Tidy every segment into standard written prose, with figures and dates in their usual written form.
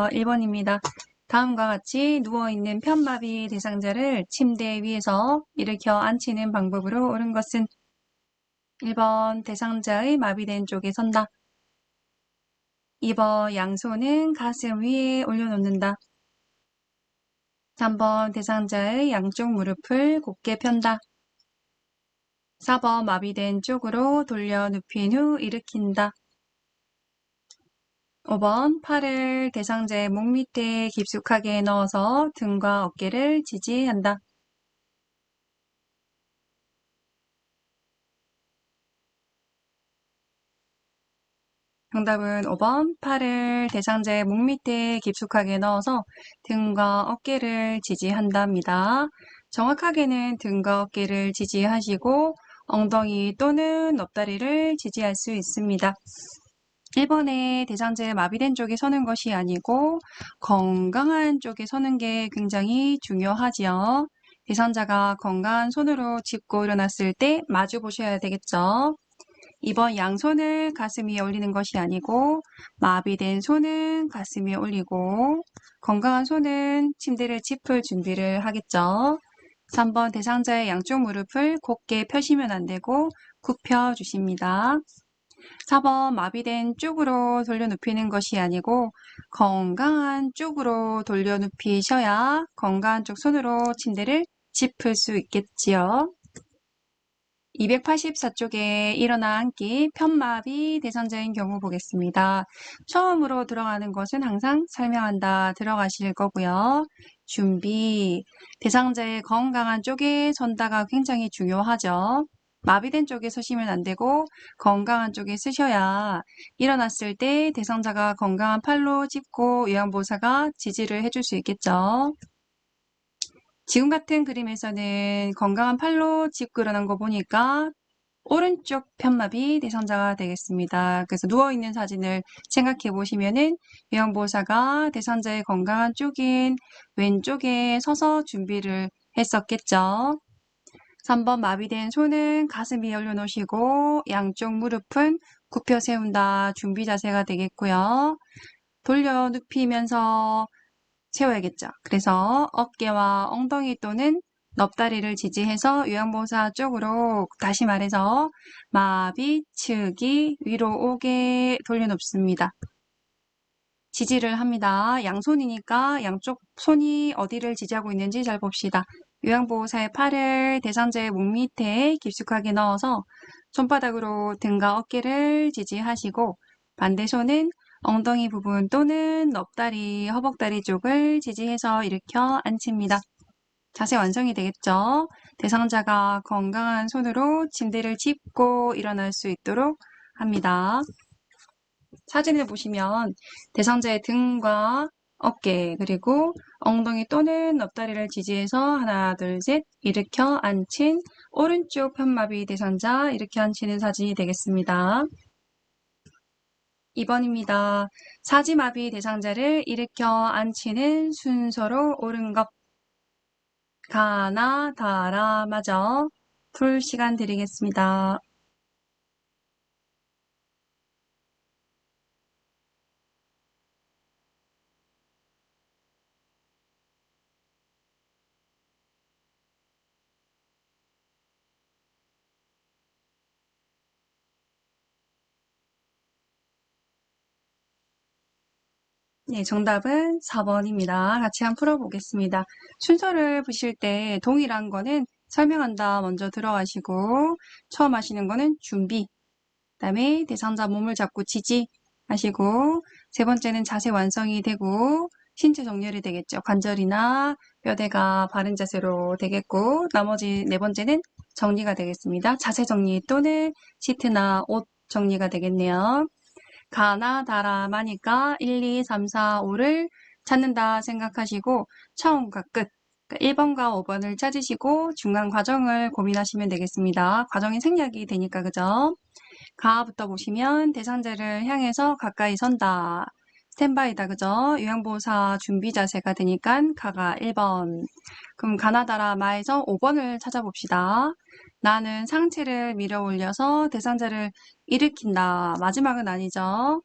그래서 1번입니다. 다음과 같이 누워있는 편마비 대상자를 침대 위에서 일으켜 앉히는 방법으로 옳은 것은 1번 대상자의 마비된 쪽에 선다. 2번 양손은 가슴 위에 올려놓는다. 3번 대상자의 양쪽 무릎을 곧게 편다. 4번 마비된 쪽으로 돌려 눕힌 후 일으킨다. 5번 팔을 대상자의 목 밑에 깊숙하게 넣어서 등과 어깨를 지지한다. 정답은 5번 팔을 대상자의 목 밑에 깊숙하게 넣어서 등과 어깨를 지지한답니다. 정확하게는 등과 어깨를 지지하시고 엉덩이 또는 옆다리를 지지할 수 있습니다. 1번에 대상자의 마비된 쪽에 서는 것이 아니고 건강한 쪽에 서는 게 굉장히 중요하지요. 대상자가 건강한 손으로 짚고 일어났을 때 마주 보셔야 되겠죠. 2번 양손을 가슴 위에 올리는 것이 아니고 마비된 손은 가슴 위에 올리고 건강한 손은 침대를 짚을 준비를 하겠죠. 3번 대상자의 양쪽 무릎을 곧게 펴시면 안 되고 굽혀 주십니다. 4번 마비된 쪽으로 돌려 눕히는 것이 아니고 건강한 쪽으로 돌려 눕히셔야 건강한 쪽 손으로 침대를 짚을 수 있겠지요. 284쪽에 일어나 앉기 편마비 대상자인 경우 보겠습니다. 처음으로 들어가는 것은 항상 설명한다 들어가실 거고요. 준비, 대상자의 건강한 쪽에 선다가 굉장히 중요하죠. 마비된 쪽에 서시면 안 되고 건강한 쪽에 쓰셔야 일어났을 때 대상자가 건강한 팔로 짚고 요양보호사가 지지를 해줄 수 있겠죠. 지금 같은 그림에서는 건강한 팔로 짚고 일어난 거 보니까 오른쪽 편마비 대상자가 되겠습니다. 그래서 누워있는 사진을 생각해 보시면은 요양보호사가 대상자의 건강한 쪽인 왼쪽에 서서 준비를 했었겠죠. 3번 마비된 손은 가슴 위에 올려놓으시고 양쪽 무릎은 굽혀 세운다 준비 자세가 되겠고요. 돌려 눕히면서 세워야겠죠. 그래서 어깨와 엉덩이 또는 넙다리를 지지해서 요양보호사 쪽으로 다시 말해서 마비측이 위로 오게 돌려놓습니다. 지지를 합니다. 양손이니까 양쪽 손이 어디를 지지하고 있는지 잘 봅시다. 요양보호사의 팔을 대상자의 목 밑에 깊숙하게 넣어서 손바닥으로 등과 어깨를 지지하시고 반대 손은 엉덩이 부분 또는 넙다리, 허벅다리 쪽을 지지해서 일으켜 앉힙니다. 자세 완성이 되겠죠? 대상자가 건강한 손으로 침대를 짚고 일어날 수 있도록 합니다. 사진을 보시면 대상자의 등과 어깨 그리고 엉덩이 또는 넙다리를 지지해서 하나, 둘, 셋 일으켜 앉힌 오른쪽 편마비 대상자 일으켜 앉히는 사진이 되겠습니다. 2번입니다. 사지마비 대상자를 일으켜 앉히는 순서로 옳은 것. 가나, 다라, 마저. 풀 시간 드리겠습니다. 네, 정답은 4번입니다. 같이 한번 풀어보겠습니다. 순서를 보실 때 동일한 거는 설명한다 먼저 들어가시고 처음 하시는 거는 준비, 그다음에 대상자 몸을 잡고 지지하시고 세 번째는 자세 완성이 되고 신체 정렬이 되겠죠. 관절이나 뼈대가 바른 자세로 되겠고 나머지 네 번째는 정리가 되겠습니다. 자세 정리 또는 시트나 옷 정리가 되겠네요. 가나 다라 마니까 1, 2, 3, 4, 5를 찾는다 생각하시고 처음과 끝 1번과 5번을 찾으시고 중간 과정을 고민하시면 되겠습니다. 과정이 생략이 되니까 그죠? 가부터 보시면 대상자를 향해서 가까이 선다. 스탠바이다 그죠? 요양보호사 준비 자세가 되니까 가가 1번. 그럼 가나다라 마에서 5번을 찾아봅시다. 나는 상체를 밀어 올려서 대상자를 일으킨다. 마지막은 아니죠.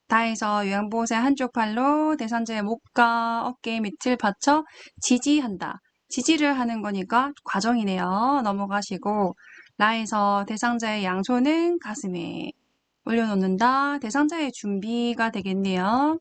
다해서 요양보호사의 한쪽 팔로 대상자의 목과 어깨 밑을 받쳐 지지한다. 지지를 하는 거니까 과정이네요. 넘어가시고 라에서 대상자의 양손은 가슴에 올려놓는다. 대상자의 준비가 되겠네요.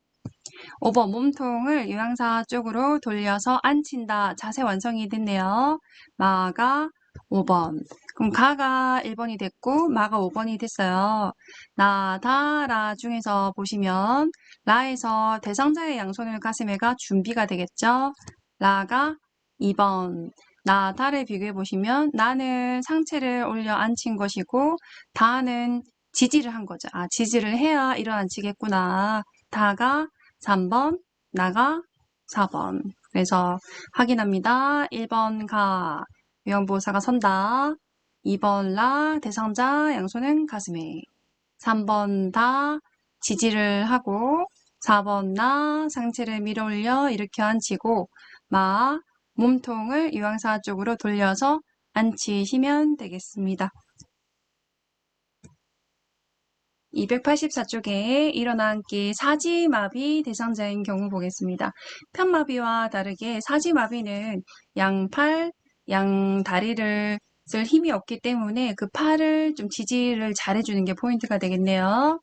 5번 몸통을 요양사 쪽으로 돌려서 앉힌다. 자세 완성이 됐네요. 마가 5번. 그럼 가가 1번이 됐고 마가 5번이 됐어요. 나, 다, 라 중에서 보시면 라에서 대상자의 양손을 가슴에가 준비가 되겠죠. 라가 2번. 나, 다를 비교해 보시면 나는 상체를 올려 앉힌 것이고 다는 지지를 한 거죠. 아, 지지를 해야 일어앉히겠구나. 다가 3번, 나가 4번. 그래서 확인합니다. 1번 가, 요양보호사가 선다. 2번 라, 대상자 양손은 가슴에. 3번 다, 지지를 하고 4번 나, 상체를 밀어 올려 일으켜 앉히고 마, 몸통을 요양사 쪽으로 돌려서 앉히시면 되겠습니다. 284쪽에 일어나앉기 사지마비 대상자인 경우 보겠습니다. 편마비와 다르게 사지마비는 양팔, 양다리를 쓸 힘이 없기 때문에 그 팔을 좀 지지를 잘해주는 게 포인트가 되겠네요.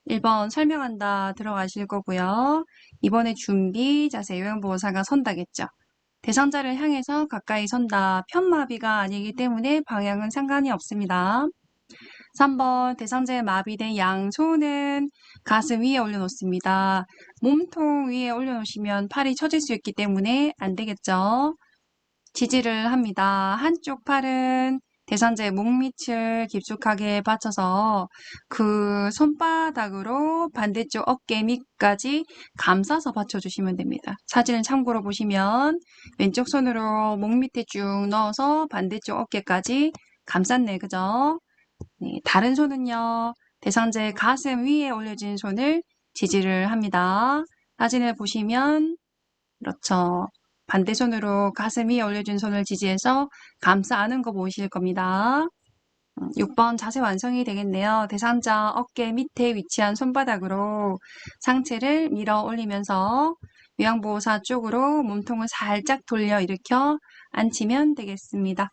1번 설명한다 들어가실 거고요. 2번에 준비, 자세, 요양보호사가 선다겠죠. 대상자를 향해서 가까이 선다. 편마비가 아니기 때문에 방향은 상관이 없습니다. 3번 대상자의 마비된 양손은 가슴 위에 올려놓습니다. 몸통 위에 올려놓으시면 팔이 처질 수 있기 때문에 안 되겠죠. 지지를 합니다. 한쪽 팔은 대상자의 목밑을 깊숙하게 받쳐서 그 손바닥으로 반대쪽 어깨 밑까지 감싸서 받쳐주시면 됩니다. 사진을 참고로 보시면 왼쪽 손으로 목밑에 쭉 넣어서 반대쪽 어깨까지 감쌌네, 그죠? 네, 다른 손은요, 대상자의 가슴 위에 올려진 손을 지지를 합니다. 사진을 보시면, 그렇죠. 반대 손으로 가슴 위에 올려진 손을 지지해서 감싸 안은 거 보이실 겁니다. 6번 자세 완성이 되겠네요. 대상자 어깨 밑에 위치한 손바닥으로 상체를 밀어 올리면서 요양보호사 쪽으로 몸통을 살짝 돌려 일으켜 앉히면 되겠습니다.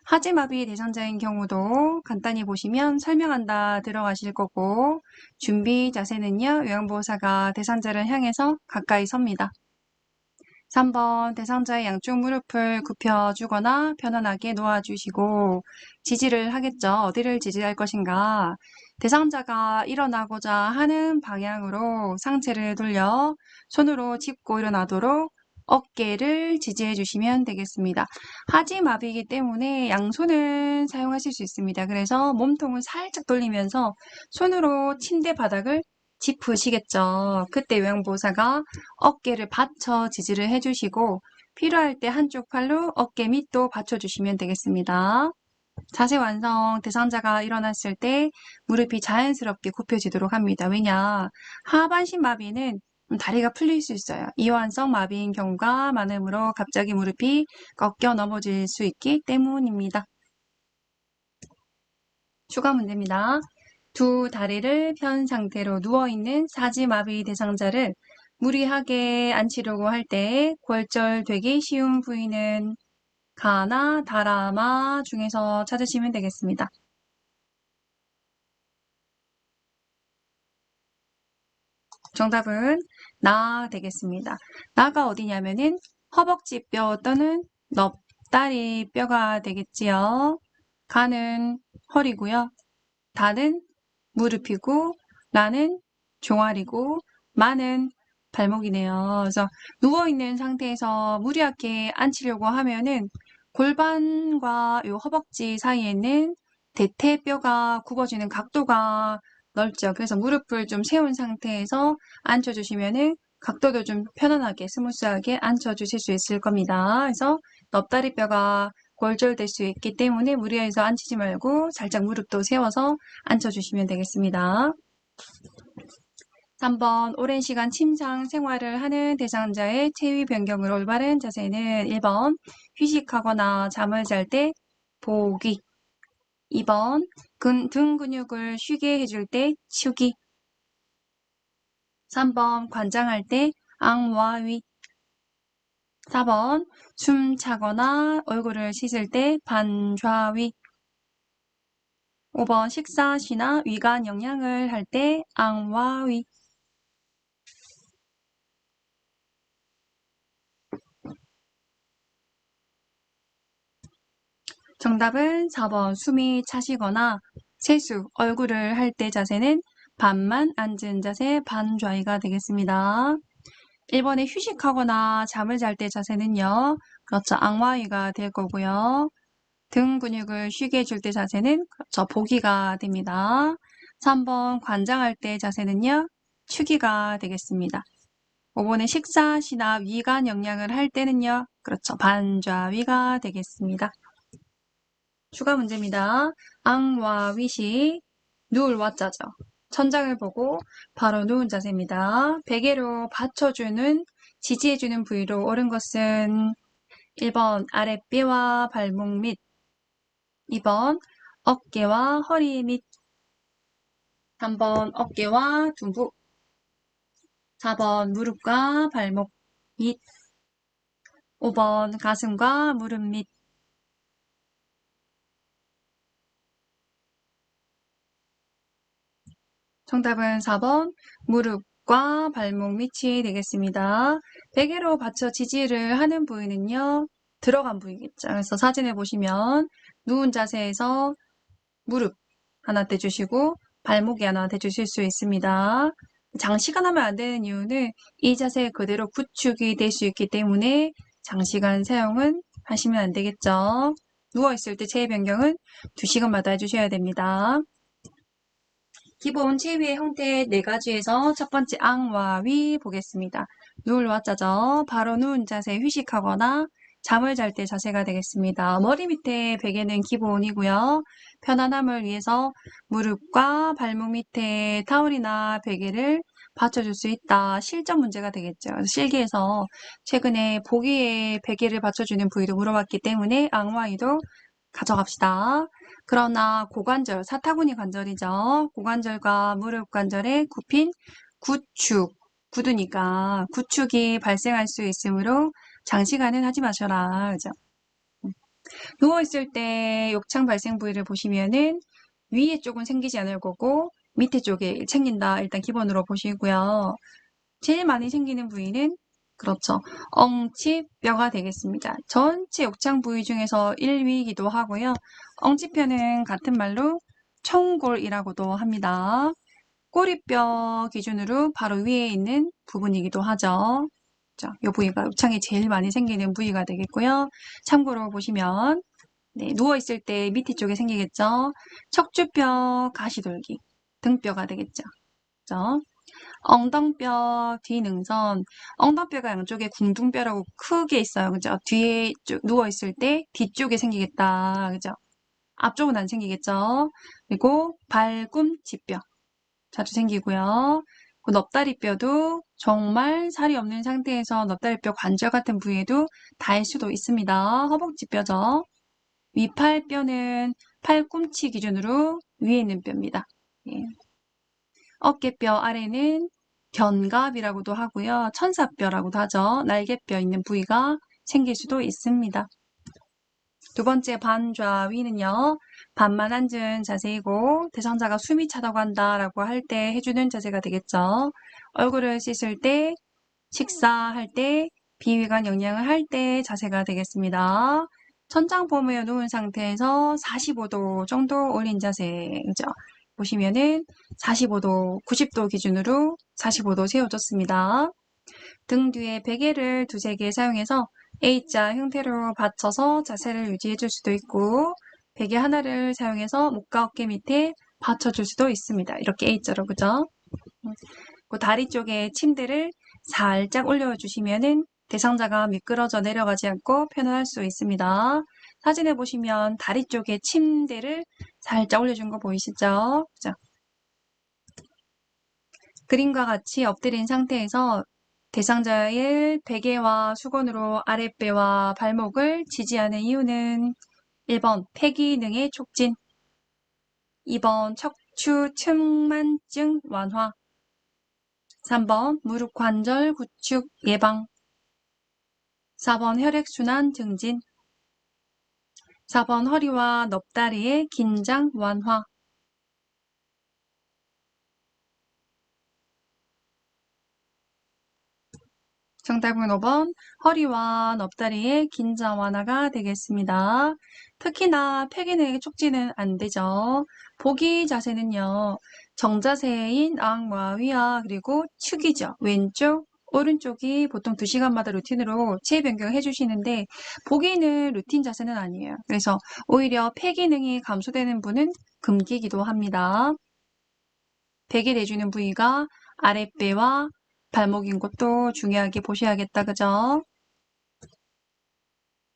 하지마비 대상자인 경우도 간단히 보시면 설명한다 들어가실 거고 준비 자세는요. 요양보호사가 대상자를 향해서 가까이 섭니다. 3번 대상자의 양쪽 무릎을 굽혀주거나 편안하게 놓아주시고 지지를 하겠죠. 어디를 지지할 것인가. 대상자가 일어나고자 하는 방향으로 상체를 돌려 손으로 짚고 일어나도록 어깨를 지지해 주시면 되겠습니다. 하지마비이기 때문에 양손을 사용하실 수 있습니다. 그래서 몸통을 살짝 돌리면서 손으로 침대 바닥을 짚으시겠죠. 그때 요양보호사가 어깨를 받쳐 지지를 해주시고 필요할 때 한쪽 팔로 어깨 밑도 받쳐주시면 되겠습니다. 자세 완성, 대상자가 일어났을 때 무릎이 자연스럽게 굽혀지도록 합니다. 왜냐, 하반신 마비는 다리가 풀릴 수 있어요. 이완성 마비인 경우가 많으므로 갑자기 무릎이 꺾여 넘어질 수 있기 때문입니다. 추가 문제입니다. 두 다리를 편 상태로 누워있는 사지마비 대상자를 무리하게 앉히려고 할 때 골절되기 쉬운 부위는 가나 다라마 중에서 찾으시면 되겠습니다. 정답은 나 되겠습니다. 나가 어디냐면은 허벅지 뼈 또는 넙다리 뼈가 되겠지요. 가는 허리고요. 다는 무릎이고 라는 종아리고 마는 발목이네요. 그래서 누워있는 상태에서 무리하게 앉히려고 하면은 골반과 요 허벅지 사이에는 대퇴뼈가 굽어지는 각도가 넓죠. 그래서 무릎을 좀 세운 상태에서 앉혀주시면은 각도도 좀 편안하게 스무스하게 앉혀주실 수 있을 겁니다. 그래서 넙다리뼈가 골절될 수 있기 때문에 무리해서 앉히지 말고 살짝 무릎도 세워서 앉혀주시면 되겠습니다. 3번 오랜 시간 침상 생활을 하는 대상자의 체위 변경으로 올바른 자세는 1번 휴식하거나 잠을 잘 때 보기 2번 등 근육을 쉬게 해줄 때 치우기 3번 관장할 때 앙와위. 4번 숨 차거나 얼굴을 씻을 때 반좌위. 5번 식사 시나 위간 영양을 할 때 앙와위. 정답은 4번 숨이 차시거나 세수, 얼굴을 할 때 자세는 반만 앉은 자세 반좌위가 되겠습니다. 1번에 휴식하거나 잠을 잘 때 자세는요. 그렇죠. 앙와위가 될 거고요. 등 근육을 쉬게 해줄 때 자세는 그렇죠. 보기가 됩니다. 3번 관장할 때 자세는요. 축이가 되겠습니다. 5번에 식사 시나 위간 영양을 할 때는요. 그렇죠. 반좌위가 되겠습니다. 추가 문제입니다. 앙와 위시 누울 와자죠. 천장을 보고 바로 누운 자세입니다. 베개로 받쳐주는 지지해주는 부위로 옳은 것은 1번 아랫배와 발목 밑, 2번 어깨와 허리 밑, 3번 어깨와 둔부, 4번 무릎과 발목 밑, 5번 가슴과 무릎 밑. 정답은 4번 무릎과 발목 밑이 되겠습니다. 베개로 받쳐 지지를 하는 부위는요. 들어간 부위겠죠. 그래서 사진을 보시면 누운 자세에서 무릎 하나 대주시고 발목이 하나 대주실 수 있습니다. 장시간 하면 안 되는 이유는 이 자세 그대로 구축이 될 수 있기 때문에 장시간 사용은 하시면 안 되겠죠. 누워있을 때 체위 변경은 2시간마다 해주셔야 됩니다. 기본 체위의 형태 4가지에서 첫 번째 앙와 위 보겠습니다. 누울 와자죠. 바로 누운 자세 휴식하거나 잠을 잘 때 자세가 되겠습니다. 머리 밑에 베개는 기본이고요. 편안함을 위해서 무릎과 발목 밑에 타올이나 베개를 받쳐줄 수 있다. 실전 문제가 되겠죠. 실기에서 최근에 보기에 베개를 받쳐주는 부위도 물어봤기 때문에 앙와이도 가져갑시다. 그러나 고관절, 사타구니 관절이죠. 고관절과 무릎 관절에 굽힌 구축, 굳으니까 구축이 발생할 수 있으므로 장시간은 하지 마셔라. 그죠? 누워있을 때 욕창 발생 부위를 보시면은 위에 쪽은 생기지 않을 거고 밑에 쪽에 생긴다. 일단 기본으로 보시고요. 제일 많이 생기는 부위는 그렇죠. 엉치뼈가 되겠습니다. 전체 욕창 부위 중에서 1위이기도 하고요. 엉치뼈는 같은 말로 청골이라고도 합니다. 꼬리뼈 기준으로 바로 위에 있는 부분이기도 하죠. 자, 이 부위가 욕창이 제일 많이 생기는 부위가 되겠고요. 참고로 보시면 네, 누워있을 때 밑에 쪽에 생기겠죠. 척추뼈, 가시돌기, 등뼈가 되겠죠. 그죠? 엉덩뼈, 뒤능선, 엉덩뼈가 양쪽에 궁둥뼈라고 크게 있어요. 그죠? 뒤에 누워있을 때 뒤쪽에 생기겠다. 그죠? 앞쪽은 안 생기겠죠? 그리고 발꿈치뼈 자주 생기고요. 그 넙다리뼈도 정말 살이 없는 상태에서 넙다리뼈 관절 같은 부위에도 닿을 수도 있습니다. 허벅지뼈죠. 위팔뼈는 팔꿈치 기준으로 위에 있는 뼈입니다. 예. 어깨뼈 아래는 견갑이라고도 하고요. 천사뼈라고도 하죠. 날개뼈 있는 부위가 생길 수도 있습니다. 두 번째 반좌위는요. 반만 앉은 자세이고 대상자가 숨이 차다고 한다라고 할 때 해주는 자세가 되겠죠. 얼굴을 씻을 때, 식사할 때, 비위간 영양을 할 때 자세가 되겠습니다. 천장 폼에 누운 상태에서 45도 정도 올린 자세죠. 보시면은 45도, 90도 기준으로 45도 세워줬습니다. 등 뒤에 베개를 2~3개 사용해서 A자 형태로 받쳐서 자세를 유지해줄 수도 있고 베개 하나를 사용해서 목과 어깨 밑에 받쳐줄 수도 있습니다. 이렇게 A자로 그죠? 그 다리 쪽에 침대를 살짝 올려주시면은 대상자가 미끄러져 내려가지 않고 편안할 수 있습니다. 사진에 보시면 다리 쪽에 침대를 살짝 올려준 거 보이시죠? 그죠? 그림과 같이 엎드린 상태에서 대상자의 베개와 수건으로 아랫배와 발목을 지지하는 이유는 1번 폐기능의 촉진, 2번 척추 측만증 완화, 3번 무릎 관절 구축 예방. 4번 혈액순환 증진. 4번 허리와 넙다리의 긴장 완화. 정답은 5번 허리와 넙다리의 긴장 완화가 되겠습니다. 특히나 폐기능 촉진은 안 되죠. 보기 자세는요. 정자세인 앙와 위아 그리고 축이죠. 왼쪽, 오른쪽이 보통 2시간마다 루틴으로 체위 변경을 해주시는데 보기는 루틴 자세는 아니에요. 그래서 오히려 폐기능이 감소되는 분은 금기기도 합니다. 베개 내주는 부위가 아랫배와 발목인 것도 중요하게 보셔야겠다. 그죠?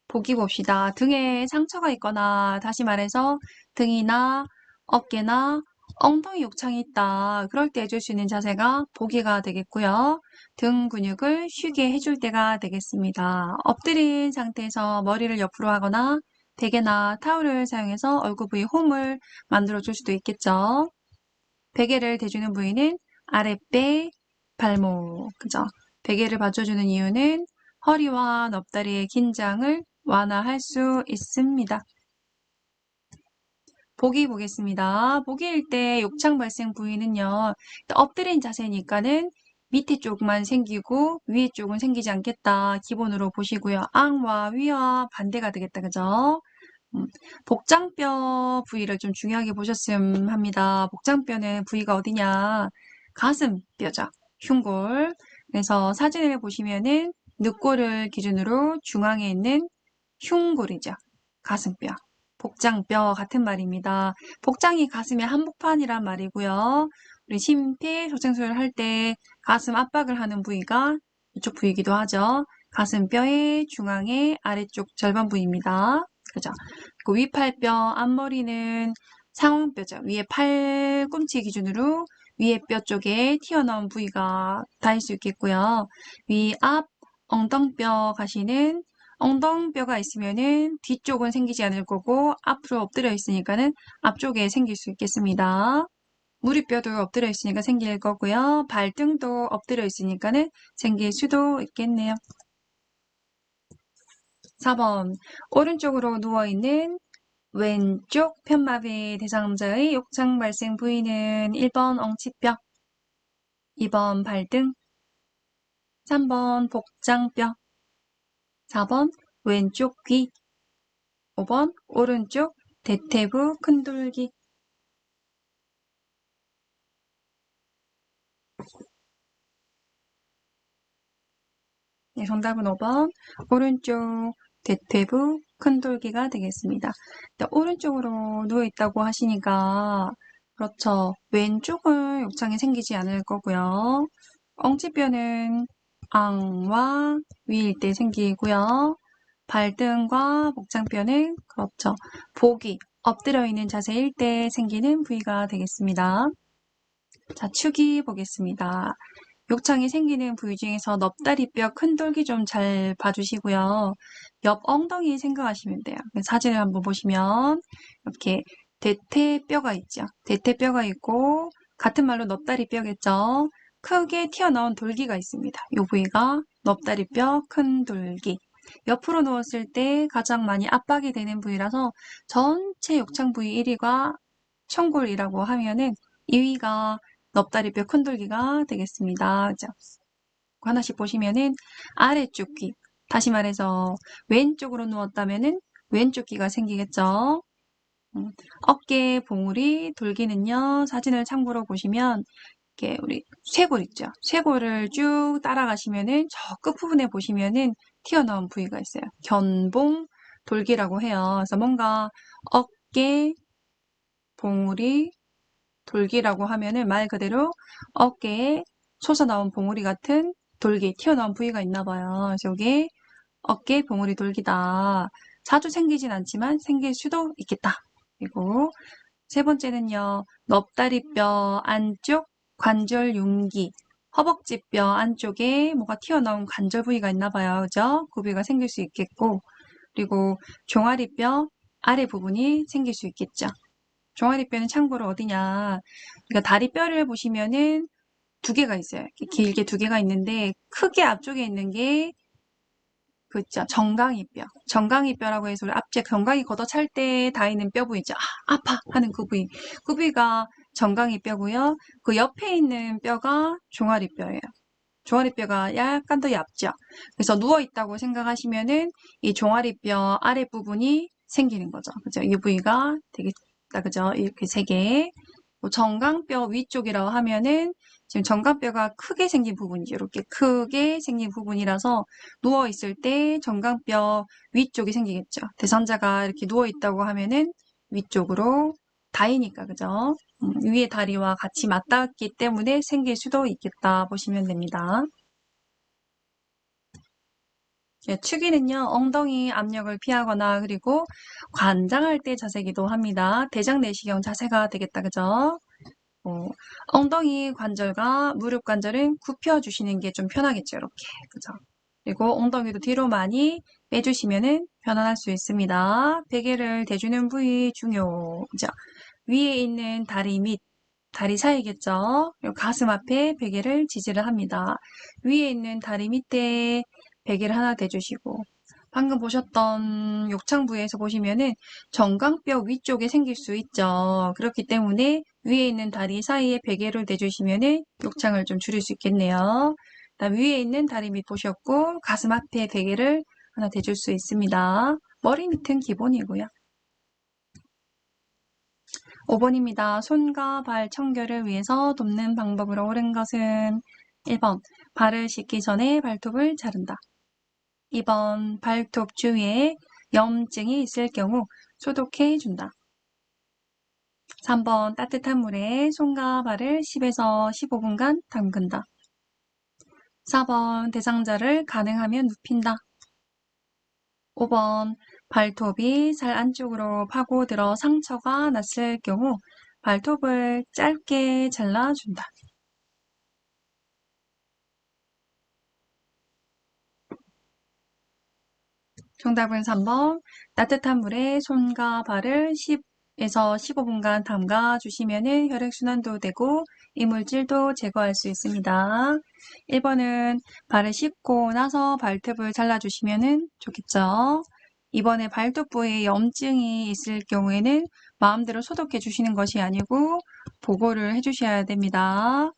보기 봅시다. 등에 상처가 있거나 다시 말해서 등이나 어깨나 엉덩이 욕창이 있다. 그럴 때 해줄 수 있는 자세가 보기가 되겠고요. 등 근육을 쉬게 해줄 때가 되겠습니다. 엎드린 상태에서 머리를 옆으로 하거나 베개나 타올을 사용해서 얼굴 부위 홈을 만들어 줄 수도 있겠죠. 베개를 대주는 부위는 아랫배, 발목, 그죠? 베개를 받쳐주는 이유는 허리와 넙다리의 긴장을 완화할 수 있습니다. 보기 보겠습니다. 보기일 때 욕창 발생 부위는요. 엎드린 자세니까는 밑에 쪽만 생기고 위에 쪽은 생기지 않겠다. 기본으로 보시고요. 앙와 위와 반대가 되겠다. 그죠? 복장뼈 부위를 좀 중요하게 보셨으면 합니다. 복장뼈는 부위가 어디냐? 가슴뼈죠. 흉골. 그래서 사진을 보시면은 늑골을 기준으로 중앙에 있는 흉골이죠. 가슴뼈. 복장뼈 같은 말입니다. 복장이 가슴의 한복판이란 말이고요. 우리 심폐소생술을 할 때 가슴 압박을 하는 부위가 이쪽 부위이기도 하죠. 가슴뼈의 중앙의 아래쪽 절반 부위입니다. 그죠? 그 위팔뼈, 앞머리는 상완뼈죠. 위에 팔꿈치 기준으로 위에 뼈 쪽에 튀어나온 부위가 닿을 수 있겠고요. 위, 앞, 엉덩뼈 가시는 엉덩뼈가 있으면은 뒤쪽은 생기지 않을 거고 앞으로 엎드려 있으니까는 앞쪽에 생길 수 있겠습니다. 무릎뼈도 엎드려 있으니까 생길 거고요. 발등도 엎드려 있으니까는 생길 수도 있겠네요. 4번 오른쪽으로 누워있는 왼쪽 편마비 대상자의 욕창 발생 부위는 1번 엉치뼈, 2번 발등, 3번 복장뼈, 4번 왼쪽 귀, 5번 오른쪽 대퇴부 큰돌기. 네, 정답은 5번 오른쪽 대퇴부 큰돌기가 되겠습니다. 오른쪽으로 누워있다고 하시니까 그렇죠. 왼쪽은 욕창이 생기지 않을 거고요. 엉치뼈는 앙와 위일 때 생기고요. 발등과 복장뼈는 그렇죠. 복이 엎드려 있는 자세일 때 생기는 부위가 되겠습니다. 자, 축이 보겠습니다. 욕창이 생기는 부위 중에서 넙다리뼈 큰돌기 좀 잘 봐주시고요. 옆 엉덩이 생각하시면 돼요. 사진을 한번 보시면 이렇게 대퇴뼈가 있죠. 대퇴뼈가 있고 같은 말로 넙다리뼈겠죠. 크게 튀어나온 돌기가 있습니다. 이 부위가 넙다리뼈 큰돌기. 옆으로 누웠을 때 가장 많이 압박이 되는 부위라서 전체 욕창 부위 1위가 청골이라고 하면은 2위가 넙다리뼈 큰돌기가 되겠습니다. 그죠? 하나씩 보시면은 아래쪽 귀, 다시 말해서 왼쪽으로 누웠다면은 왼쪽 귀가 생기겠죠. 어깨 봉우리 돌기는요. 사진을 참고로 보시면 이렇게 우리 쇄골 있죠. 쇄골을 쭉 따라가시면은 저 끝부분에 보시면은 튀어나온 부위가 있어요. 견봉 돌기라고 해요. 그래서 뭔가 어깨 봉우리 돌기라고 하면은 말 그대로 어깨에 솟아나온 봉우리 같은 돌기, 튀어나온 부위가 있나 봐요. 그래서 이게 어깨 봉우리 돌기다. 자주 생기진 않지만 생길 수도 있겠다. 그리고 세 번째는요. 넙다리뼈 안쪽 관절 융기, 허벅지뼈 안쪽에 뭐가 튀어나온 관절 부위가 있나 봐요. 그죠? 그 부위가 생길 수 있겠고, 그리고 종아리뼈 아래 부분이 생길 수 있겠죠. 종아리뼈는 참고로 어디냐. 그러니까 다리뼈를 보시면은 두 개가 있어요. 이렇게 길게 두 개가 있는데 크게 앞쪽에 있는 게 그죠. 정강이뼈. 정강이뼈라고 해서 우리 앞쪽 정강이 걷어찰 때 닿이는 뼈 부위죠. 아, 아파 하는 그 부위. 그 부위가 정강이뼈고요. 그 옆에 있는 뼈가 종아리뼈예요. 종아리뼈가 약간 더 얇죠. 그래서 누워있다고 생각하시면은 이 종아리뼈 아랫부분이 생기는 거죠. 그죠? 이 부위가 되겠다. 그죠? 이렇게 세 개. 정강뼈 위쪽이라고 하면은 지금 정강뼈가 크게 생긴 부분이죠. 이렇게 크게 생긴 부분이라서 누워있을 때 정강뼈 위쪽이 생기겠죠. 대상자가 이렇게 누워있다고 하면은 위쪽으로 다이니까, 그죠? 위의 다리와 같이 맞닿았기 때문에 생길 수도 있겠다 보시면 됩니다. 예, 축이는요, 엉덩이 압력을 피하거나 그리고 관장할 때 자세기도 합니다. 대장 내시경 자세가 되겠다, 그죠? 엉덩이 관절과 무릎 관절은 굽혀주시는 게 좀 편하겠죠, 이렇게. 그죠? 그리고 엉덩이도 뒤로 많이 빼주시면은 편안할 수 있습니다. 베개를 대주는 부위 중요. 그죠? 위에 있는 다리 및 다리 사이겠죠? 그리고 가슴 앞에 베개를 지지를 합니다. 위에 있는 다리 밑에 베개를 하나 대주시고 방금 보셨던 욕창부에서 보시면은 정강뼈 위쪽에 생길 수 있죠. 그렇기 때문에 위에 있는 다리 사이에 베개를 대주시면은 욕창을 좀 줄일 수 있겠네요. 그다음 위에 있는 다리 밑 보셨고 가슴 앞에 베개를 하나 대줄 수 있습니다. 머리 밑은 기본이고요. 5번입니다. 손과 발 청결을 위해서 돕는 방법으로 옳은 것은 1번 발을 씻기 전에 발톱을 자른다. 2번 발톱 주위에 염증이 있을 경우 소독해 준다. 3번 따뜻한 물에 손과 발을 10에서 15분간 담근다. 4번 대상자를 가능하면 눕힌다. 5번 발톱이 살 안쪽으로 파고들어 상처가 났을 경우 발톱을 짧게 잘라준다. 정답은 3번. 따뜻한 물에 손과 발을 10에서 15분간 담가 주시면 혈액순환도 되고 이물질도 제거할 수 있습니다. 1번은 발을 씻고 나서 발톱을 잘라주시면 좋겠죠. 2번에 발톱 부위에 염증이 있을 경우에는 마음대로 소독해 주시는 것이 아니고 보고를 해 주셔야 됩니다.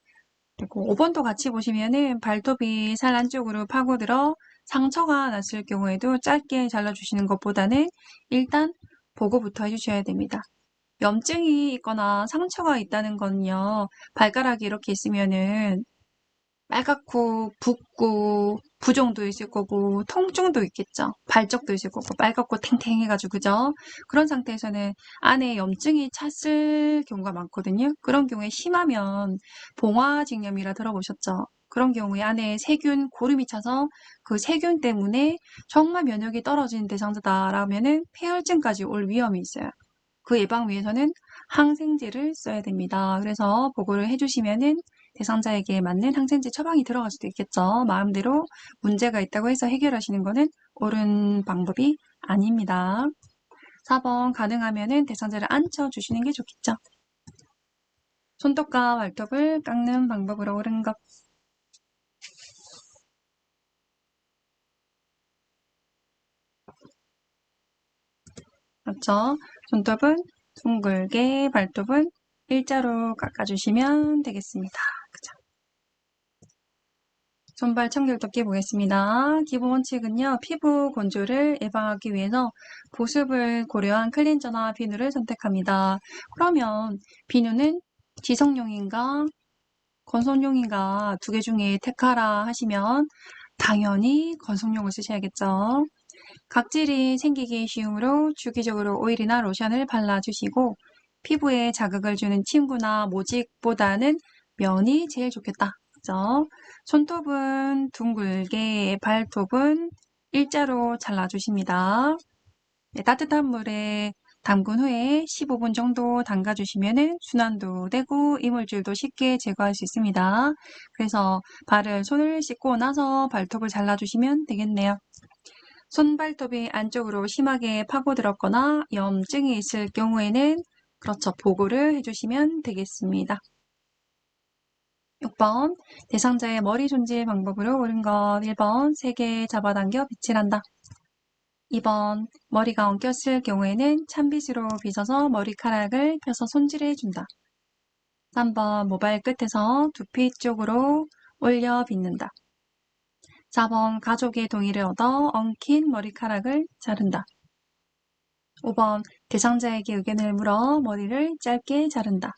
그리고 5번도 같이 보시면은 발톱이 살 안쪽으로 파고들어 상처가 났을 경우에도 짧게 잘라주시는 것보다는 일단 보고부터 해주셔야 됩니다. 염증이 있거나 상처가 있다는 건요, 발가락이 이렇게 있으면은 빨갛고 붓고 부종도 있을 거고 통증도 있겠죠. 발적도 있을 거고 빨갛고 탱탱해가지고 그죠? 그런 상태에서는 안에 염증이 찼을 경우가 많거든요. 그런 경우에 심하면 봉화직염이라 들어보셨죠? 그런 경우에 안에 세균, 고름이 차서 그 세균 때문에 정말 면역이 떨어진 대상자다라면은 폐혈증까지 올 위험이 있어요. 그 예방 위해서는 항생제를 써야 됩니다. 그래서 보고를 해주시면은 대상자에게 맞는 항생제 처방이 들어갈 수도 있겠죠. 마음대로 문제가 있다고 해서 해결하시는 거는 옳은 방법이 아닙니다. 4번 가능하면은 대상자를 앉혀주시는 게 좋겠죠. 손톱과 발톱을 깎는 방법으로 옳은 것. 그렇죠. 손톱은 둥글게, 발톱은 일자로 깎아주시면 되겠습니다. 그죠? 손발 청결 돕기 보겠습니다. 기본 원칙은요, 피부 건조를 예방하기 위해서 보습을 고려한 클렌저나 비누를 선택합니다. 그러면 비누는 지성용인가 건성용인가 두 개 중에 택하라 하시면 당연히 건성용을 쓰셔야겠죠. 각질이 생기기 쉬우므로 주기적으로 오일이나 로션을 발라주시고 피부에 자극을 주는 침구나 모직보다는 면이 제일 좋겠다. 그죠? 손톱은 둥글게, 발톱은 일자로 잘라주십니다. 네, 따뜻한 물에 담근 후에 15분 정도 담가주시면 순환도 되고 이물질도 쉽게 제거할 수 있습니다. 그래서 손을 씻고 나서 발톱을 잘라주시면 되겠네요. 손발톱이 안쪽으로 심하게 파고들었거나 염증이 있을 경우에는 그렇죠. 보고를 해주시면 되겠습니다. 6번 대상자의 머리 손질 방법으로 옳은 것 1번 세게 잡아당겨 빗질한다. 2번 머리가 엉켰을 경우에는 찬빗으로 빗어서 머리카락을 펴서 손질해준다. 3번 모발 끝에서 두피 쪽으로 올려 빗는다. 4번 가족의 동의를 얻어 엉킨 머리카락을 자른다. 5번 대상자에게 의견을 물어 머리를 짧게 자른다.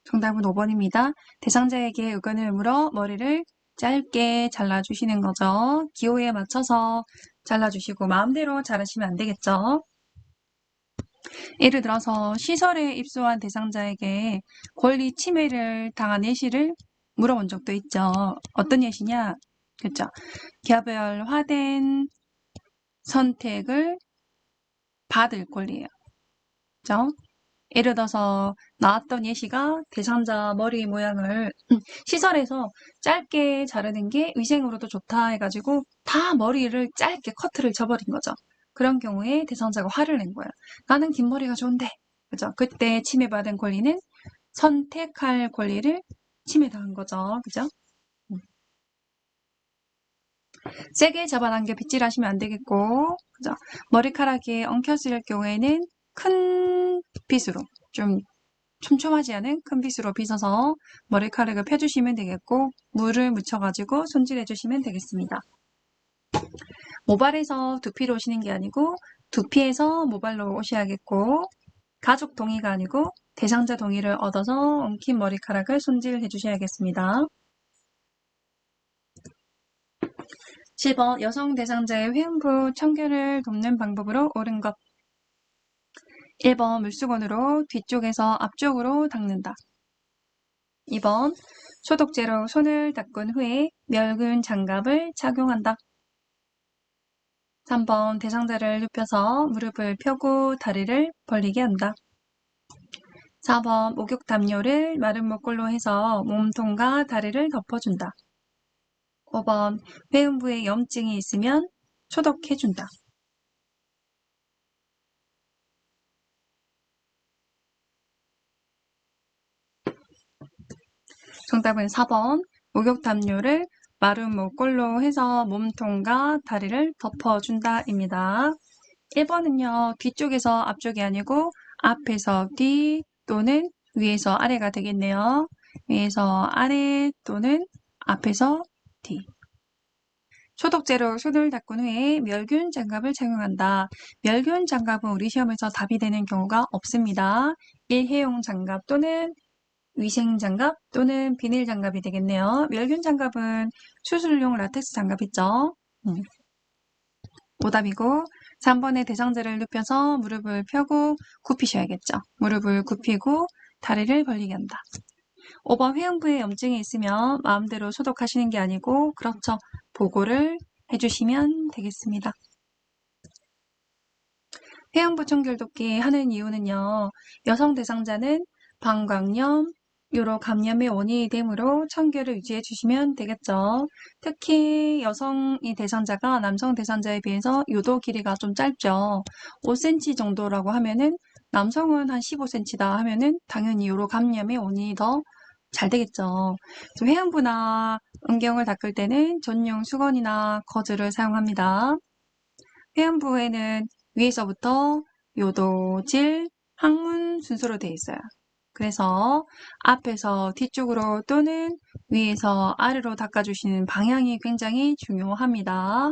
정답은 5번입니다. 대상자에게 의견을 물어 머리를 짧게 잘라주시는 거죠. 기호에 맞춰서 잘라주시고 마음대로 자르시면 안 되겠죠. 예를 들어서 시설에 입소한 대상자에게 권리 침해를 당한 예시를 물어본 적도 있죠. 어떤 예시냐? 그렇죠. 개별화된 선택을 받을 권리예요. 그렇죠? 예를 들어서 나왔던 예시가 대상자 머리 모양을 시설에서 짧게 자르는 게 위생으로도 좋다 해가지고 다 머리를 짧게 커트를 쳐버린 거죠. 그런 경우에 대상자가 화를 낸 거예요. 나는 긴 머리가 좋은데. 그죠? 그때 침해받은 권리는 선택할 권리를 침해당한 거죠. 그죠? 세게 잡아당겨 빗질하시면 안 되겠고, 그죠? 머리카락이 엉켰을 경우에는 큰 빗으로, 좀 촘촘하지 않은 큰 빗으로 빗어서 머리카락을 펴주시면 되겠고, 물을 묻혀가지고 손질해주시면 되겠습니다. 모발에서 두피로 오시는 게 아니고, 두피에서 모발로 오셔야겠고, 가족 동의가 아니고, 대상자 동의를 얻어서 엉킨 머리카락을 손질해 주셔야겠습니다. 7번 여성 대상자의 회음부 청결을 돕는 방법으로 옳은 것. 1번 물수건으로 뒤쪽에서 앞쪽으로 닦는다. 2번 소독제로 손을 닦은 후에 멸균 장갑을 착용한다. 3번 대상자를 눕혀서 무릎을 펴고 다리를 벌리게 한다. 4번 목욕 담요를 마른 목골로 해서 몸통과 다리를 덮어준다. 5번 회음부에 염증이 있으면 소독해준다. 정답은 4번 목욕 담요를 마른 목골로 해서 몸통과 다리를 덮어준다 입니다. 1번은요. 뒤쪽에서 앞쪽이 아니고 앞에서 뒤 또는 위에서 아래가 되겠네요. 위에서 아래 또는 앞에서 뒤. 소독제로 손을 닦은 후에 멸균 장갑을 착용한다. 멸균 장갑은 우리 시험에서 답이 되는 경우가 없습니다. 일회용 장갑 또는 위생 장갑 또는 비닐 장갑이 되겠네요. 멸균 장갑은 수술용 라텍스 장갑 있죠? 오답이고 3번의 대상자를 눕혀서 무릎을 펴고 굽히셔야겠죠. 무릎을 굽히고 다리를 벌리게 한다. 5번 회음부에 염증이 있으면 마음대로 소독하시는 게 아니고 그렇죠. 보고를 해주시면 되겠습니다. 회음부 청결 돕기 하는 이유는요. 여성 대상자는 방광염, 요로 감염의 원인이 되므로 청결을 유지해 주시면 되겠죠. 특히 여성이 대상자가 남성 대상자에 비해서 요도 길이가 좀 짧죠. 5cm 정도라고 하면은 남성은 한 15cm다 하면은 당연히 요로 감염의 원인이 더 잘 되겠죠. 회음부나 음경을 닦을 때는 전용 수건이나 거즈를 사용합니다. 회음부에는 위에서부터 요도질, 항문 순서로 되어 있어요. 그래서 앞에서 뒤쪽으로 또는 위에서 아래로 닦아주시는 방향이 굉장히 중요합니다.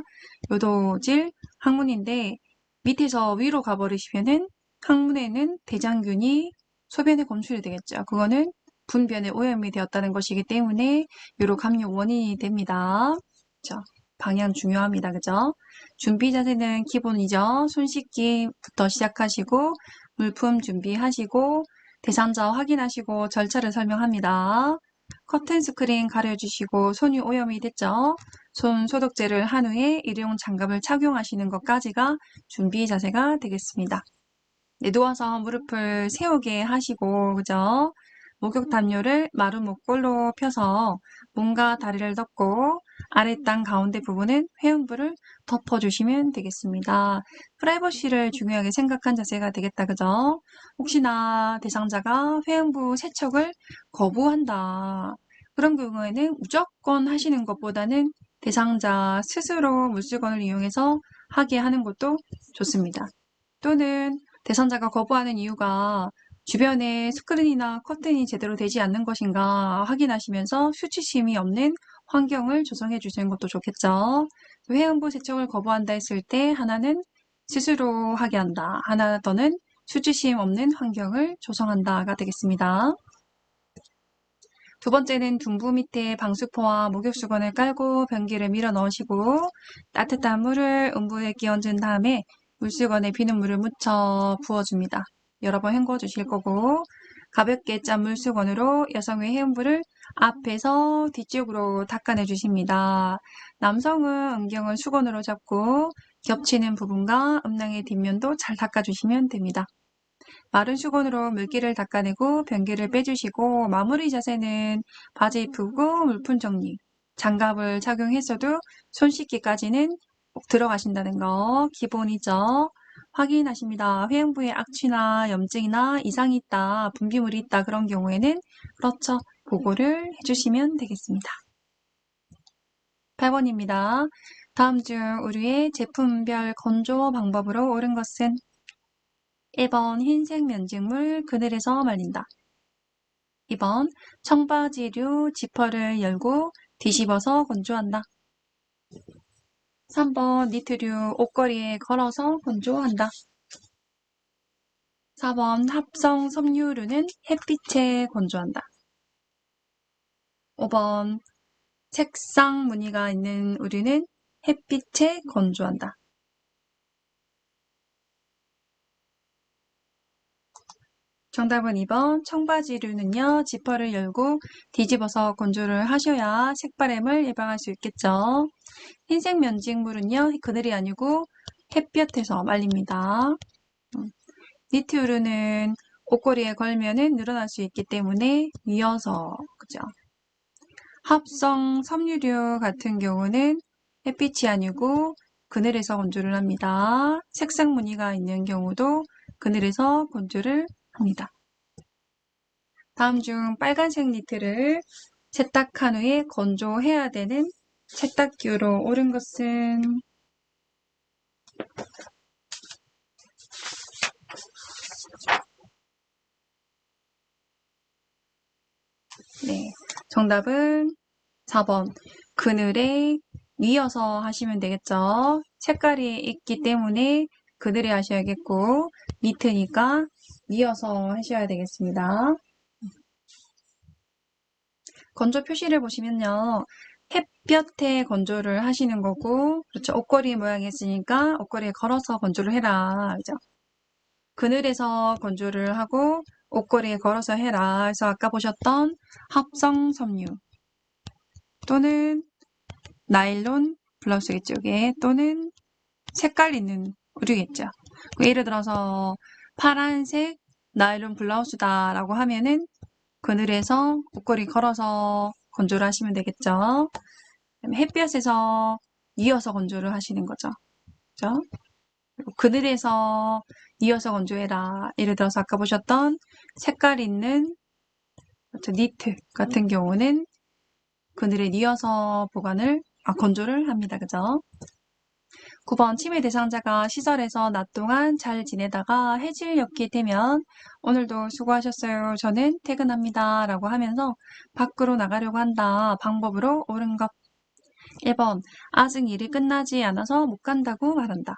요도질, 항문인데 밑에서 위로 가버리시면은 항문에는 대장균이 소변에 검출이 되겠죠. 그거는 분변에 오염이 되었다는 것이기 때문에 요로 감염 원인이 됩니다. 그렇죠? 방향 중요합니다. 그죠? 준비 자세는 기본이죠. 손 씻기부터 시작하시고 물품 준비하시고 대상자 확인하시고 절차를 설명합니다. 커튼 스크린 가려주시고 손이 오염이 됐죠? 손 소독제를 한 후에 일회용 장갑을 착용하시는 것까지가 준비 자세가 되겠습니다. 네, 누워서 무릎을 세우게 하시고 그죠? 목욕 담요를 마른 목골로 펴서 몸과 다리를 덮고 아랫단 가운데 부분은 회음부를 덮어주시면 되겠습니다. 프라이버시를 중요하게 생각한 자세가 되겠다, 그죠? 혹시나 대상자가 회음부 세척을 거부한다. 그런 경우에는 무조건 하시는 것보다는 대상자 스스로 물수건을 이용해서 하게 하는 것도 좋습니다. 또는 대상자가 거부하는 이유가 주변에 스크린이나 커튼이 제대로 되지 않는 것인가 확인하시면서 수치심이 없는 환경을 조성해 주시는 것도 좋겠죠. 회음부 세척을 거부한다 했을 때 하나는 스스로 하게 한다. 하나 더는 수치심 없는 환경을 조성한다가 되겠습니다. 두 번째는 둔부 밑에 방수포와 목욕수건을 깔고 변기를 밀어 넣으시고 따뜻한 물을 음부에 끼얹은 다음에 물수건에 비는 물을 묻혀 부어줍니다. 여러 번 헹궈 주실 거고 가볍게 짠 물수건으로 여성의 해음부를 앞에서 뒤쪽으로 닦아내 주십니다. 남성은 음경을 수건으로 잡고 겹치는 부분과 음낭의 뒷면도 잘 닦아주시면 됩니다. 마른 수건으로 물기를 닦아내고 변기를 빼주시고 마무리 자세는 바지 입히고 물품 정리. 장갑을 착용했어도 손 씻기까지는 꼭 들어가신다는 거 기본이죠. 확인하십니다. 회음부에 악취나 염증이나 이상이 있다, 분비물이 있다 그런 경우에는 그렇죠. 보고를 해주시면 되겠습니다. 8번입니다. 다음 중 의류의 제품별 건조 방법으로 옳은 것은 1번 흰색 면직물 그늘에서 말린다. 2번 청바지류 지퍼를 열고 뒤집어서 건조한다. 3번 니트류 옷걸이에 걸어서 건조한다. 4번 합성 섬유류는 햇빛에 건조한다. 5번 색상 무늬가 있는 의류는 햇빛에 건조한다. 정답은 2번 청바지류는요. 지퍼를 열고 뒤집어서 건조를 하셔야 색바램을 예방할 수 있겠죠. 흰색 면직물은요. 그늘이 아니고 햇볕에서 말립니다. 니트류는 옷걸이에 걸면은 늘어날 수 있기 때문에 위어서 그죠. 합성 섬유류 같은 경우는 햇빛이 아니고 그늘에서 건조를 합니다. 색상 무늬가 있는 경우도 그늘에서 건조를 합니다. 다음 중 빨간색 니트를 세탁한 후에 건조해야 되는 세탁기로 옳은 것은 네, 정답은 4번 그늘에 뉘어서 하시면 되겠죠. 색깔이 있기 때문에 그늘에 하셔야겠고 니트니까 뉘어서 하셔야 되겠습니다. 건조 표시를 보시면요. 햇볕에 건조를 하시는 거고 그렇죠. 옷걸이 모양이 있으니까 옷걸이에 걸어서 건조를 해라. 그죠? 그늘에서 건조를 하고 옷걸이에 걸어서 해라. 그래서 아까 보셨던 합성 섬유 또는 나일론 블라우스 쪽에 또는 색깔 있는 의류겠죠. 예를 들어서 파란색 나일론 블라우스다라고 하면은 그늘에서 옷걸이 걸어서 건조를 하시면 되겠죠. 햇볕에서 이어서 건조를 하시는 거죠. 그죠? 그리고 그늘에서 이어서 건조해라. 예를 들어서 아까 보셨던 색깔 있는 니트 같은 경우는 그늘에 뉘어서 건조를 합니다. 그죠? 9번 치매 대상자가 시설에서 낮 동안 잘 지내다가 해질녘이 되면 오늘도 수고하셨어요. 저는 퇴근합니다. 라고 하면서 밖으로 나가려고 한다. 방법으로 옳은 것. 1번 아직 일이 끝나지 않아서 못 간다고 말한다.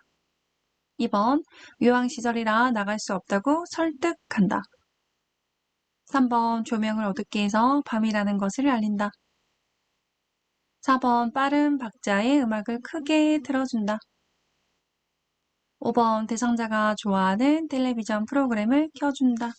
2번 요양시설이라 나갈 수 없다고 설득한다. 3번 조명을 어둡게 해서 밤이라는 것을 알린다. 4번 빠른 박자의 음악을 크게 틀어준다. 5번 대상자가 좋아하는 텔레비전 프로그램을 켜준다.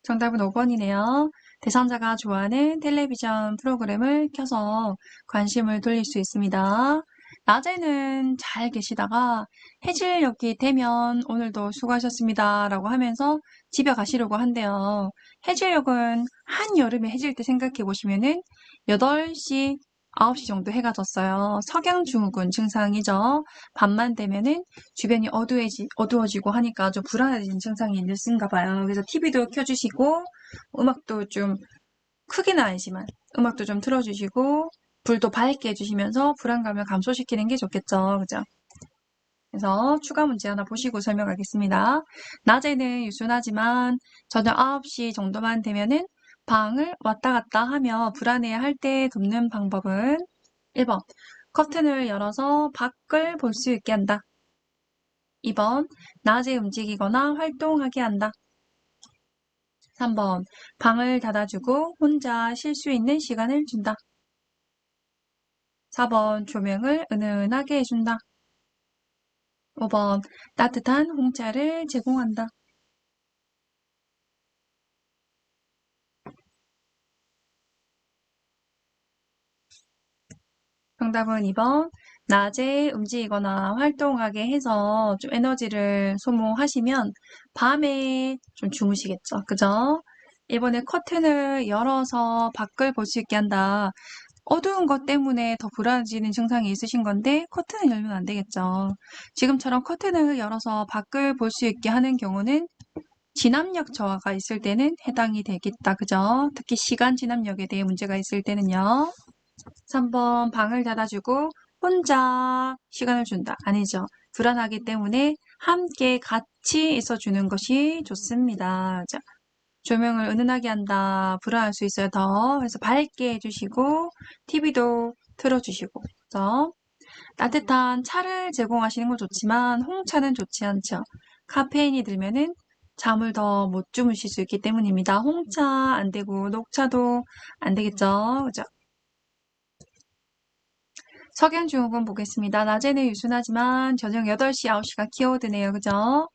정답은 5번이네요. 대상자가 좋아하는 텔레비전 프로그램을 켜서 관심을 돌릴 수 있습니다. 낮에는 잘 계시다가 해질녘이 되면 오늘도 수고하셨습니다 라고 하면서 집에 가시려고 한대요. 해질녘은 한여름에 해질 때 생각해 보시면은 8시, 9시 정도 해가 졌어요. 석양증후군 증상이죠. 밤만 되면은 주변이 어두워지고 하니까 좀 불안해지는 증상이 있으신가 봐요. 그래서 TV도 켜주시고 음악도 좀 크게는 아니지만 음악도 좀 틀어주시고 불도 밝게 해주시면서 불안감을 감소시키는 게 좋겠죠. 그죠? 그래서 추가 문제 하나 보시고 설명하겠습니다. 낮에는 유순하지만 저녁 9시 정도만 되면은 방을 왔다 갔다 하며 불안해할 때 돕는 방법은 1번, 커튼을 열어서 밖을 볼 수 있게 한다. 2번, 낮에 움직이거나 활동하게 한다. 3번, 방을 닫아주고 혼자 쉴 수 있는 시간을 준다. 4번, 조명을 은은하게 해준다. 5번, 따뜻한 홍차를 제공한다. 정답은 2번, 낮에 움직이거나 활동하게 해서 좀 에너지를 소모하시면 밤에 좀 주무시겠죠. 그죠? 이번에 커튼을 열어서 밖을 볼 수 있게 한다. 어두운 것 때문에 더 불안해지는 증상이 있으신 건데 커튼을 열면 안 되겠죠. 지금처럼 커튼을 열어서 밖을 볼 수 있게 하는 경우는 진압력 저하가 있을 때는 해당이 되겠다. 그죠? 특히 시간 진압력에 대해 문제가 있을 때는요. 3번 방을 닫아주고 혼자 시간을 준다. 아니죠. 불안하기 때문에 함께 같이 있어주는 것이 좋습니다. 자, 조명을 은은하게 한다. 불안할 수 있어요. 더. 그래서 밝게 해주시고 TV도 틀어주시고. 그죠? 따뜻한 차를 제공하시는 건 좋지만 홍차는 좋지 않죠. 카페인이 들면은 잠을 더 못 주무실 수 있기 때문입니다. 홍차 안 되고 녹차도 안 되겠죠. 그죠? 석양증후군 보겠습니다. 낮에는 유순하지만 저녁 8시, 9시가 키워드네요. 그죠?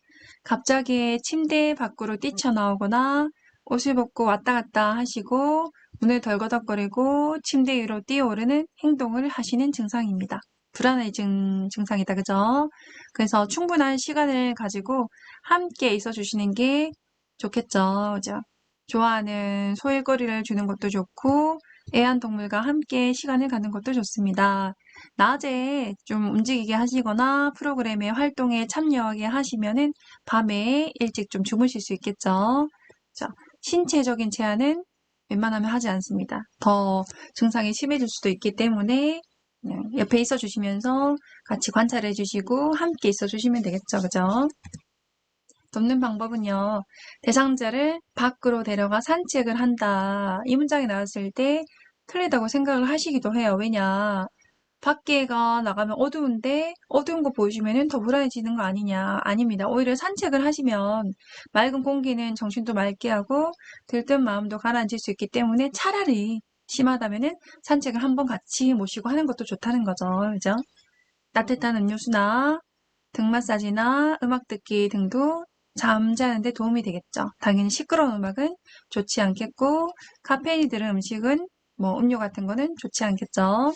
갑자기 침대 밖으로 뛰쳐나오거나 옷을 벗고 왔다 갔다 하시고 문을 덜거덕거리고 침대 위로 뛰어오르는 행동을 하시는 증상입니다. 불안해진 증상이다. 그죠? 그래서 충분한 시간을 가지고 함께 있어 주시는 게 좋겠죠. 그죠? 좋아하는 소일거리를 주는 것도 좋고 애완동물과 함께 시간을 갖는 것도 좋습니다. 낮에 좀 움직이게 하시거나 프로그램의 활동에 참여하게 하시면은 밤에 일찍 좀 주무실 수 있겠죠. 자, 신체적인 제한은 웬만하면 하지 않습니다. 더 증상이 심해질 수도 있기 때문에 그냥 옆에 있어 주시면서 같이 관찰해 주시고 함께 있어 주시면 되겠죠. 그죠? 돕는 방법은요. 대상자를 밖으로 데려가 산책을 한다. 이 문장이 나왔을 때 틀리다고 생각을 하시기도 해요. 왜냐? 밖에가 나가면 어두운데 어두운 거 보시면은 더 불안해지는 거 아니냐? 아닙니다. 오히려 산책을 하시면 맑은 공기는 정신도 맑게 하고 들뜬 마음도 가라앉힐 수 있기 때문에 차라리 심하다면은 산책을 한번 같이 모시고 하는 것도 좋다는 거죠. 그죠? 따뜻한 음료수나 등 마사지나 음악 듣기 등도 잠자는 데 도움이 되겠죠. 당연히 시끄러운 음악은 좋지 않겠고 카페인이 들은 음식은 뭐 음료 같은 거는 좋지 않겠죠.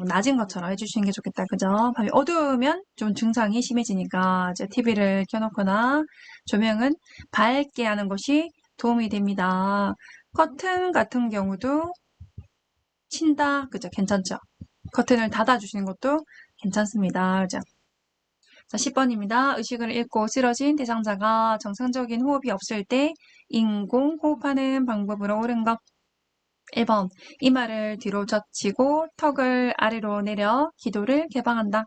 낮은 것처럼 해주시는 게 좋겠다. 그죠? 밤이 어두우면 좀 증상이 심해지니까 이제 TV를 켜놓거나 조명은 밝게 하는 것이 도움이 됩니다. 커튼 같은 경우도 친다. 그죠? 괜찮죠? 커튼을 닫아주시는 것도 괜찮습니다. 그죠? 자, 10번입니다. 의식을 잃고 쓰러진 대상자가 정상적인 호흡이 없을 때 인공 호흡하는 방법으로 옳은 것. 1번, 이마를 뒤로 젖히고 턱을 아래로 내려 기도를 개방한다.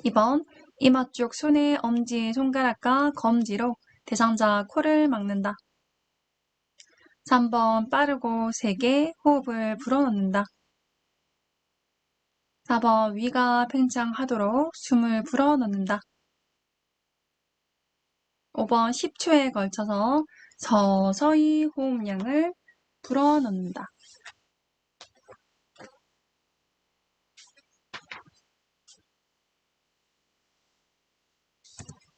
2번, 이마 쪽 손의 엄지, 손가락과 검지로 대상자 코를 막는다. 3번, 빠르고 세게 호흡을 불어넣는다. 4번, 위가 팽창하도록 숨을 불어넣는다. 5번, 10초에 걸쳐서 서서히 호흡량을 불어넣는다.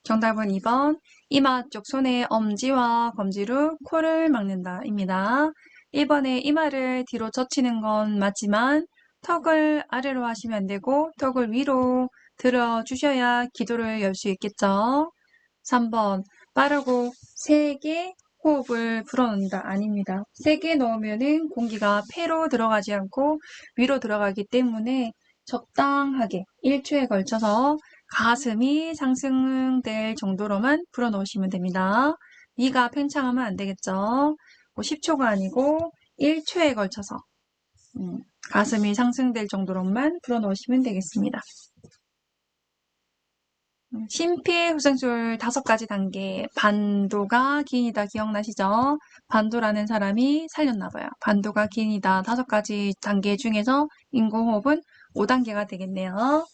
정답은 2번, 이마 쪽 손의 엄지와 검지로 코를 막는다 입니다. 1번에 이마를 뒤로 젖히는 건 맞지만 턱을 아래로 하시면 안 되고 턱을 위로 들어주셔야 기도를 열 수 있겠죠. 3번 빠르고 세게 호흡을 불어넣는다. 아닙니다. 세게 넣으면은 공기가 폐로 들어가지 않고 위로 들어가기 때문에 적당하게 1초에 걸쳐서 가슴이 상승될 정도로만 불어넣으시면 됩니다. 위가 팽창하면 안 되겠죠. 10초가 아니고 1초에 걸쳐서 가슴이 상승될 정도로만 불어넣으시면 되겠습니다. 심폐소생술 5가지 단계, 반도가 기인이다 기억나시죠? 반도라는 사람이 살렸나 봐요. 반도가 기인이다 5가지 단계 중에서 인공호흡은 5단계가 되겠네요.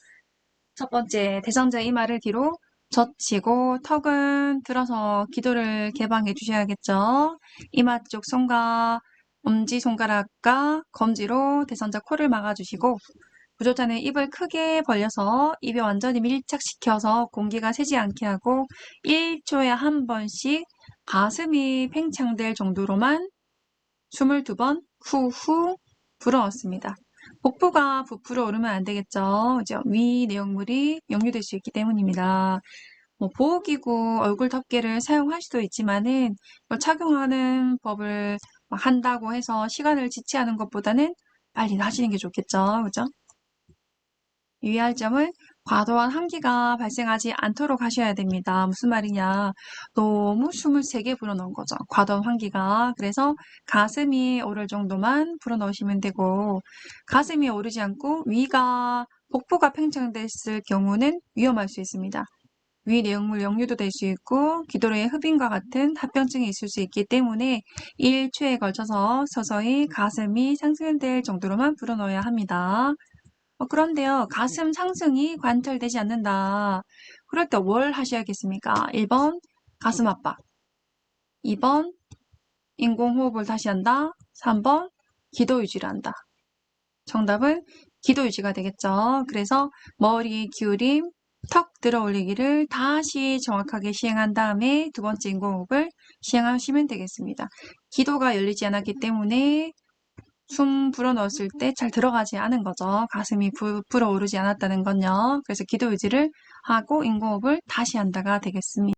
첫 번째, 대상자의 이마를 뒤로 젖히고 턱은 들어서 기도를 개방해 주셔야겠죠. 이마 쪽 손과 엄지손가락과 검지로 대상자 코를 막아주시고 구조자는 입을 크게 벌려서 입에 완전히 밀착시켜서 공기가 새지 않게 하고 1초에 한 번씩 가슴이 팽창될 정도로만 22번 후후 불어넣습니다. 복부가 부풀어 오르면 안 되겠죠. 그죠? 위 내용물이 역류될 수 있기 때문입니다. 보호기구 얼굴 덮개를 사용할 수도 있지만은 착용하는 법을 한다고 해서 시간을 지체하는 것보다는 빨리 하시는 게 좋겠죠. 그죠? 유의할 점은 과도한 한기가 발생하지 않도록 하셔야 됩니다. 무슨 말이냐. 너무 숨을 세게 불어넣은 거죠. 과도한 환기가. 그래서 가슴이 오를 정도만 불어넣으시면 되고 가슴이 오르지 않고 위가 복부가 팽창됐을 경우는 위험할 수 있습니다. 위 내용물 역류도 될 수 있고 기도로의 흡인과 같은 합병증이 있을 수 있기 때문에 1초에 걸쳐서 서서히 가슴이 상승될 정도로만 불어넣어야 합니다. 그런데요, 가슴 상승이 관찰되지 않는다. 그럴 때 뭘 하셔야겠습니까? 1번, 가슴 압박. 2번, 인공호흡을 다시 한다. 3번, 기도 유지를 한다. 정답은 기도 유지가 되겠죠. 그래서 머리 기울임, 턱 들어 올리기를 다시 정확하게 시행한 다음에 2번째 인공호흡을 시행하시면 되겠습니다. 기도가 열리지 않았기 때문에 숨 불어넣었을 때 잘 들어가지 않은 거죠. 가슴이 불어오르지 않았다는 건요. 그래서 기도 유지를 하고 인공호흡을 다시 한다가 되겠습니다.